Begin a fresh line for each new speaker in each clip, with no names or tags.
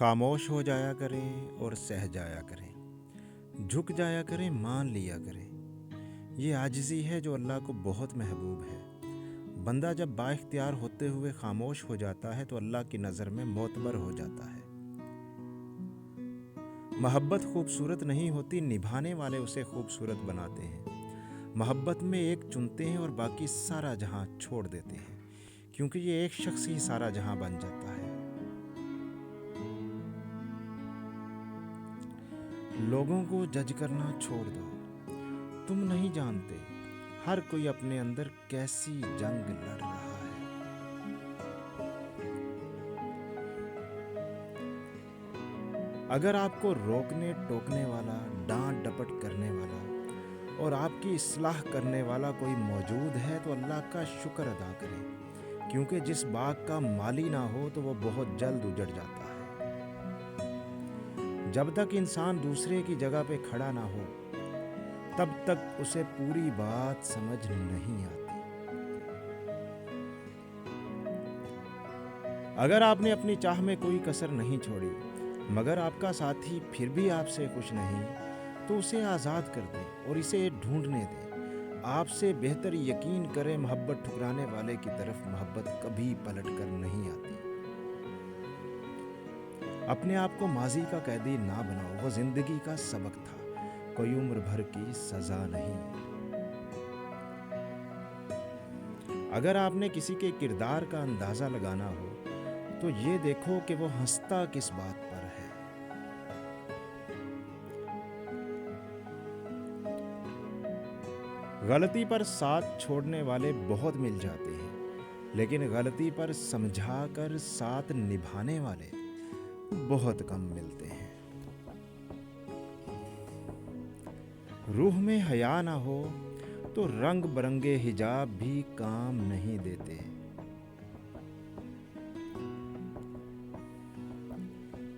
खामोश हो जाया करें और सह जाया करें, झुक जाया करें, मान लिया करें। ये आजिज़ी है जो अल्लाह को बहुत महबूब है। बंदा जब बाइख्तियार होते हुए खामोश हो जाता है तो अल्लाह की नज़र में मोतबर हो जाता है। मोहब्बत खूबसूरत नहीं होती, निभाने वाले उसे खूबसूरत बनाते हैं। मोहब्बत में एक चुनते हैं और बाकी सारा जहां छोड़ देते हैं, क्योंकि ये एक शख्स ही सारा जहां बन जाता है। लोगों को जज करना छोड़ दो, तुम नहीं जानते हर कोई अपने अंदर कैसी जंग लड़ रहा है। अगर आपको रोकने टोकने वाला, डांट डपट करने वाला और आपकी इस्लाह करने वाला कोई मौजूद है तो अल्लाह का शुक्र अदा करें, क्योंकि जिस बाग का माली ना हो तो वो बहुत जल्द उजड़ जाता है। जब तक इंसान दूसरे की जगह पे खड़ा ना हो तब तक उसे पूरी बात समझ नहीं आती। अगर आपने अपनी चाह में कोई कसर नहीं छोड़ी मगर आपका साथी फिर भी आपसे खुश नहीं, तो उसे आज़ाद कर दें और इसे ढूंढने दें। आपसे बेहतर यकीन करें, मोहब्बत ठुकराने वाले की तरफ मोहब्बत कभी पलट कर नहीं आती। अपने आप को माजी का कैदी ना बनाओ, वो जिंदगी का सबक था, कोई उम्र भर की सजा नहीं। अगर आपने किसी के किरदार का अंदाजा लगाना हो तो ये देखो कि वो हंसता किस बात पर है। गलती पर साथ छोड़ने वाले बहुत मिल जाते हैं, लेकिन गलती पर समझाकर साथ निभाने वाले बहुत कम मिलते हैं। रूह में हया ना हो तो रंग बरंगे हिजाब भी काम नहीं देते।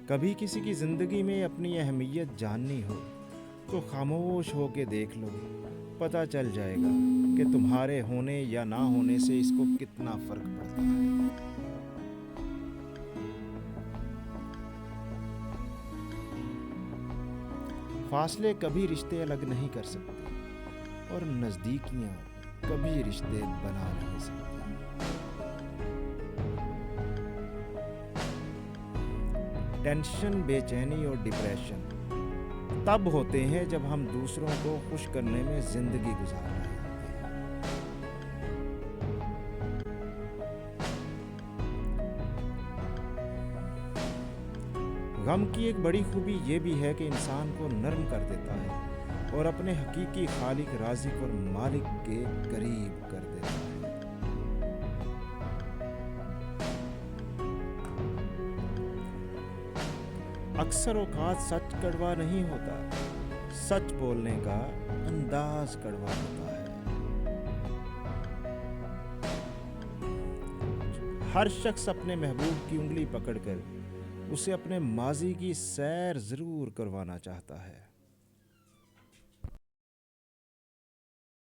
कभी किसी की जिंदगी में अपनी अहमियत जाननी हो तो खामोश होके देख लो, पता चल जाएगा कि तुम्हारे होने या ना होने से इसको कितना फर्क पड़ता है। फासले कभी रिश्ते अलग नहीं कर सकते और नज़दीकियां कभी रिश्ते बना नहीं सकती। टेंशन, बेचैनी और डिप्रेशन तब होते हैं जब हम दूसरों को खुश करने में जिंदगी गुजार रहे होते हैं। गम की एक बड़ी खूबी ये भी है कि इंसान को नरम कर देता है और अपने हकीकी खालिक, राज़िक और मालिक के करीब कर देता है। अक्सर औकात सच कड़वा नहीं होता, सच बोलने का अंदाज कड़वा होता है। हर शख्स अपने महबूब की उंगली पकड़कर उसे अपने माजी की सैर जरूर करवाना चाहता है।